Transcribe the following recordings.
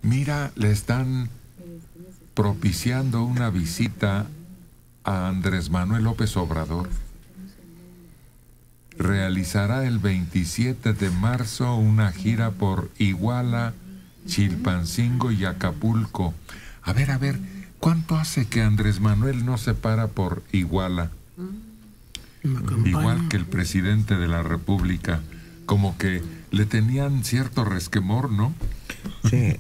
Mira, le están propiciando una visita a Andrés Manuel López Obrador. Realizará el 27 de marzo una gira por Iguala, Chilpancingo y Acapulco. A ver, ¿cuánto hace que Andrés Manuel no se para por Iguala? Igual que el presidente de la República, como que le tenían cierto resquemor, ¿no? Sí.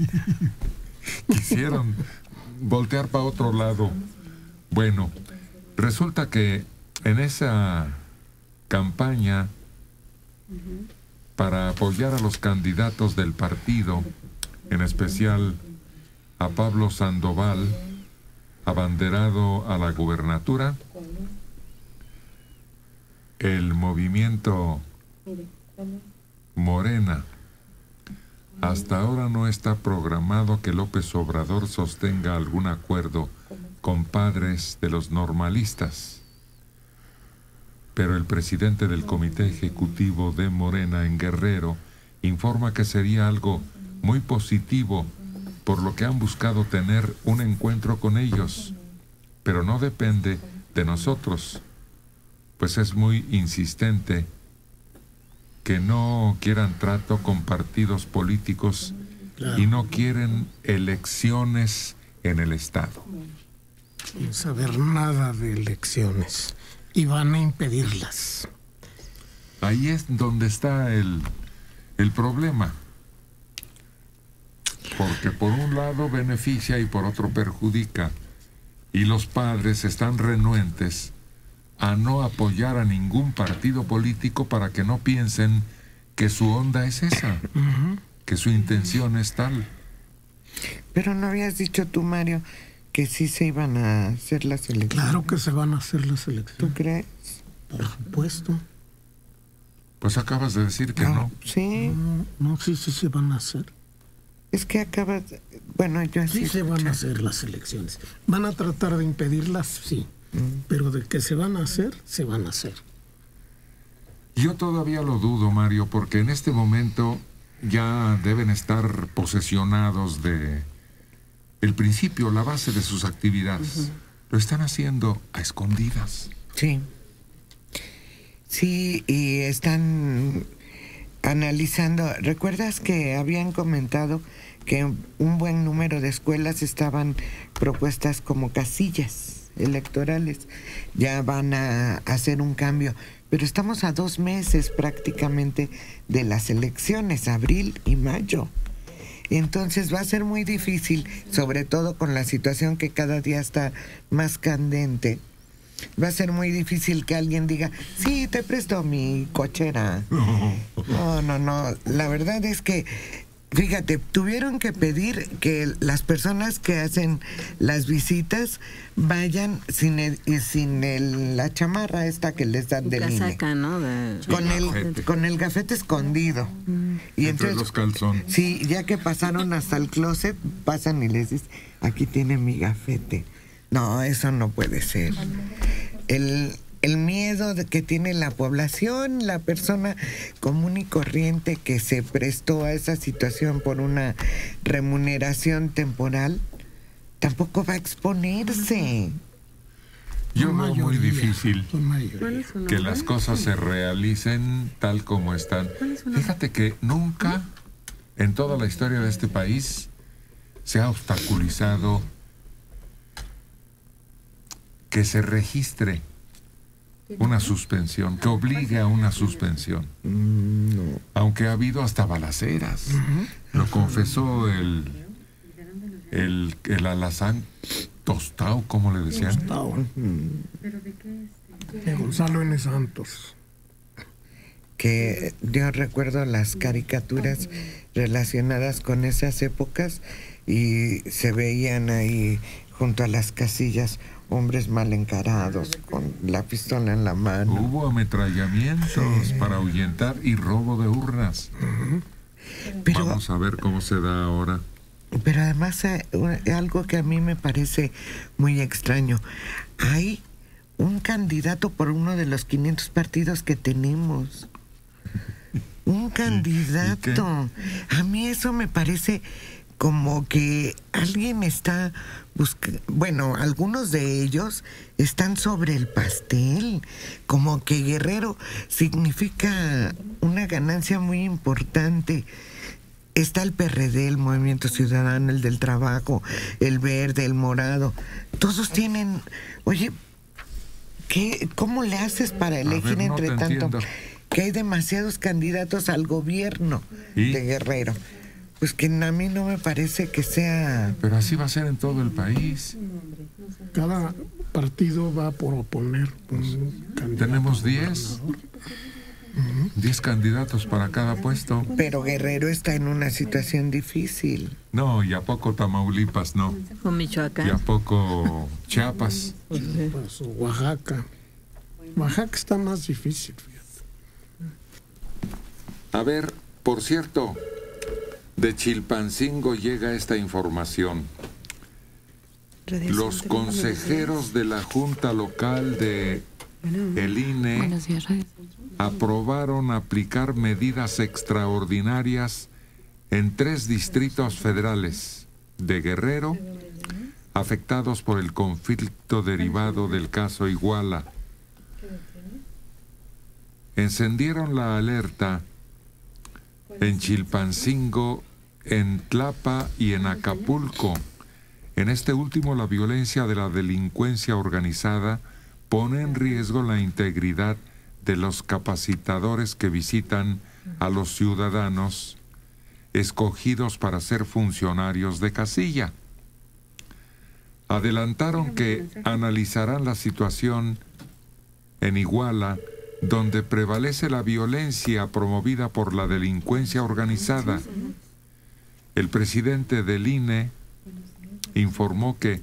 Quisieron voltear para otro lado. Bueno, resulta que en esa campaña para apoyar a los candidatos del partido, en especial a Pablo Sandoval, abanderado a la gubernatura, el movimiento Morena, hasta ahora no está programado que López Obrador sostenga algún acuerdo con padres de los normalistas. Pero el presidente del Comité Ejecutivo de Morena en Guerrero informa que sería algo muy positivo, por lo que han buscado tener un encuentro con ellos, pero no depende de nosotros, pues es muy insistente que no quieran trato con partidos políticos y no quieren elecciones en el Estado. Sin saber nada de elecciones. Y van a impedirlas. Ahí es donde está el problema. Porque por un lado beneficia y por otro perjudica. Y los padres están renuentes a no apoyar a ningún partido político para que no piensen que su onda es esa, que su intención es tal. Pero no habías dicho tú, Mario, que sí se iban a hacer las elecciones. Claro que se van a hacer las elecciones. ¿Tú crees? Por supuesto. Pues acabas de decir que no. Sí. No, sí se van a hacer. Es que acabas... Bueno, yo así... Sí se van a hacer las elecciones. ¿Van a tratar de impedirlas? Sí. Pero de que se van a hacer, se van a hacer. Yo todavía lo dudo, Mario, porque en este momento ya deben estar posesionados de el principio, la base de sus actividades. Lo están haciendo a escondidas. Sí. Sí, y están analizando. ¿Recuerdas que habían comentado que un buen número de escuelas estaban propuestas como casillas electorales? Ya van a hacer un cambio, pero estamos a 2 meses prácticamente de las elecciones, abril y mayo. Entonces va a ser muy difícil, sobre todo con la situación que cada día está más candente. Va a ser muy difícil que alguien diga, sí, te presto mi cochera. No. La verdad es que, fíjate, tuvieron que pedir que las personas que hacen las visitas vayan sin la chamarra esta que les dan del INE. Casaca, ¿no? Con el gafete escondido. Y entre los calzones. Sí, ya que pasaron hasta el closet, pasan y les dicen, aquí tiene mi gafete. No, eso no puede ser. El miedo que tiene la población, la persona común y corriente que se prestó a esa situación por una remuneración temporal, tampoco va a exponerse. Yo veo muy difícil que las cosas se realicen tal como están. Fíjate que nunca en toda la historia de este país se ha obstaculizado que se registre una suspensión, que obligue a una suspensión. No. Aunque ha habido hasta balaceras. Lo confesó el alazán Tostao, ¿cómo le decían? Tostao. Gonzalo N. Santos. Que yo recuerdo las caricaturas relacionadas con esas épocas y se veían ahí junto a las casillas hombres mal encarados con la pistola en la mano. Hubo ametrallamientos para ahuyentar y robo de urnas. Pero, vamos a ver cómo se da ahora. Pero además algo que a mí me parece muy extraño. Hay un candidato por uno de los 500 partidos que tenemos. Un candidato. A mí eso me parece como que alguien está bueno, algunos de ellos están sobre el pastel, como que Guerrero significa una ganancia muy importante. Está el PRD, el Movimiento Ciudadano, el del Trabajo, el Verde, el Morado. Todos tienen... Oye, ¿cómo le haces para elegir entre tanto? Entiendo. Que hay demasiados candidatos al gobierno de Guerrero. Pues que a mí no me parece que sea... Pero así va a ser en todo el país. Cada partido va a proponer un candidato. Tenemos 10. 10 candidatos para cada puesto. Pero Guerrero está en una situación difícil. No, ¿y a poco Tamaulipas no? ¿O Michoacán? ¿Y a poco Chiapas? Pues, Oaxaca. Oaxaca está más difícil, fíjate. A ver, por cierto, de Chilpancingo llega esta información. Los consejeros de la Junta Local de el INE aprobaron aplicar medidas extraordinarias en 3 distritos federales de Guerrero afectados por el conflicto derivado del caso Iguala. Encendieron la alerta en Chilpancingo, en Tlapa y en Acapulco. En este último, la violencia de la delincuencia organizada pone en riesgo la integridad de los capacitadores que visitan a los ciudadanos escogidos para ser funcionarios de casilla. Adelantaron que analizarán la situación en Iguala, donde prevalece la violencia promovida por la delincuencia organizada. El presidente del INE informó que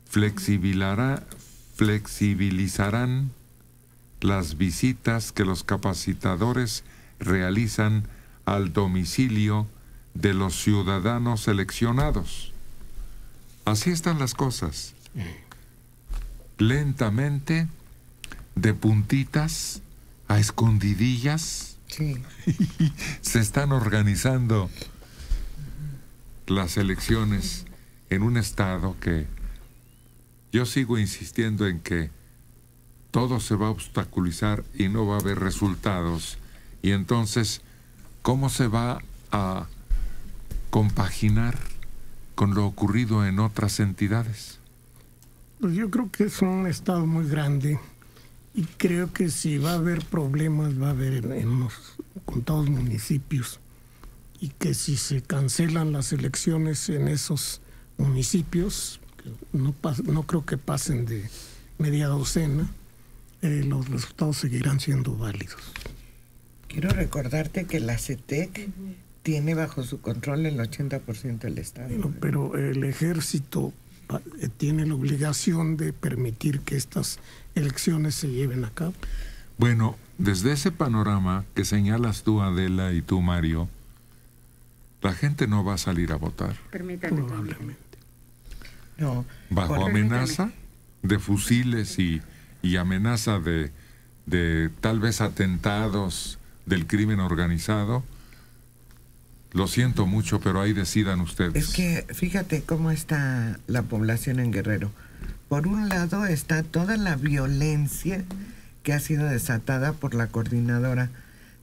flexibilizarán las visitas que los capacitadores realizan al domicilio de los ciudadanos seleccionados. Así están las cosas. Lentamente, de puntitas a escondidillas, Sí. se están organizando las elecciones en un estado que yo sigo insistiendo en que todo se va a obstaculizar y no va a haber resultados. Y entonces, ¿cómo se va a compaginar con lo ocurrido en otras entidades? Pues yo creo que es un estado muy grande y creo que si va a haber problemas va a haber en unos contados municipios, y que si se cancelan las elecciones en esos municipios, no creo que pasen de media docena, los resultados seguirán siendo válidos. Quiero recordarte que la CETEC tiene bajo su control el 80% del estado. Bueno, pero el ejército tiene la obligación de permitir que estas elecciones se lleven a cabo. Bueno, desde ese panorama que señalas tú, Adela, y tú, Mario, la gente no va a salir a votar. Probablemente. No, Bajo amenaza de fusiles y amenaza de tal vez atentados del crimen organizado. Lo siento mucho, pero ahí decidan ustedes. es que fíjate cómo está la población en Guerrero. Por un lado está toda la violencia que ha sido desatada por la Coordinadora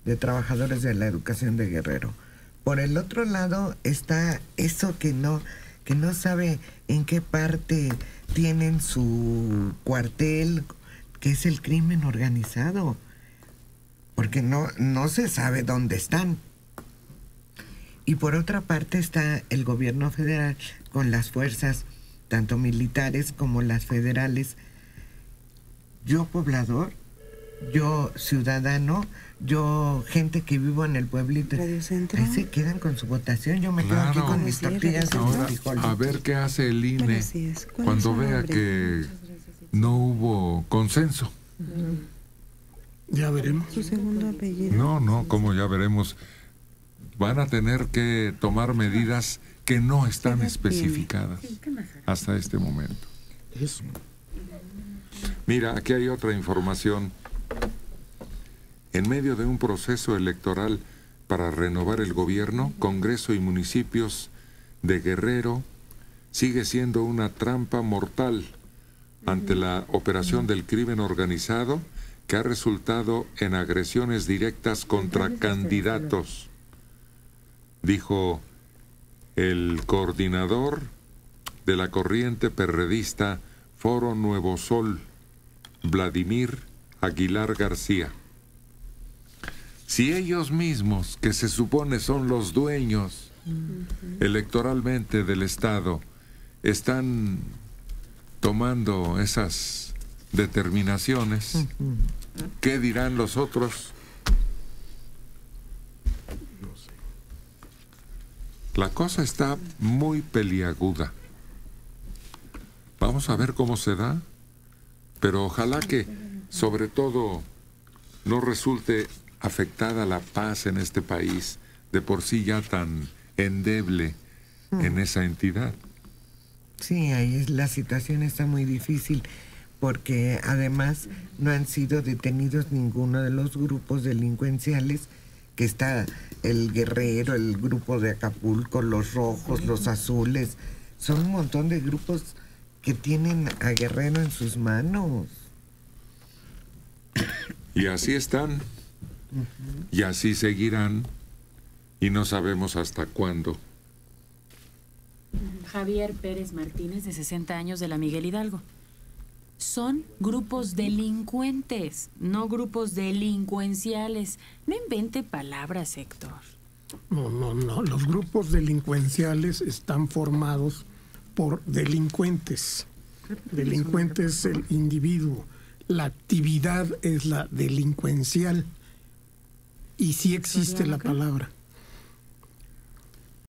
de Trabajadores de la Educación de Guerrero. Por el otro lado está eso que no sabe en qué parte tienen su cuartel, que es el crimen organizado, porque no se sabe dónde están. Y por otra parte está el gobierno federal con las fuerzas, tanto militares como las federales. Yo poblador, yo ciudadano, yo gente que vivo en el pueblito, ahí se quedan con su votación. Yo me quedo aquí con mis tortillas de Ahora, frijol. a ver qué hace el INE cuando vea que no hubo consenso. Ya veremos. Su segundo apellido. No, como ya veremos, van a tener que tomar medidas que no están especificadas hasta este momento. Eso. Mira, aquí hay otra información. En medio de un proceso electoral para renovar el gobierno, Congreso y municipios de Guerrero sigue siendo una trampa mortal ante la operación del crimen organizado que ha resultado en agresiones directas contra candidatos, dijo el coordinador de la corriente perredista Foro Nuevo Sol, Vladimir Aguilar García. Si ellos mismos, que se supone son los dueños electoralmente del Estado, están tomando esas determinaciones, ¿qué dirán los otros? No sé. La cosa está muy peliaguda. Vamos a ver cómo se da, pero ojalá que, sobre todo, no resulte afectada la paz en este país, de por sí ya tan endeble en esa entidad. Sí, ahí la situación está muy difícil, porque además no han sido detenidos ninguno de los grupos delincuenciales, que está el Guerrero, el grupo de Acapulco, los rojos, los azules, son un montón de grupos que tienen a Guerrero en sus manos. Y así están, y así seguirán, y no sabemos hasta cuándo. Javier Pérez Martínez, de 60 años, de la Miguel Hidalgo. Son grupos delincuentes, no grupos delincuenciales. No invente palabras, Héctor. No. Los grupos delincuenciales están formados por delincuentes. Delincuente es el individuo. La actividad es la delincuencial. Y sí existe la palabra.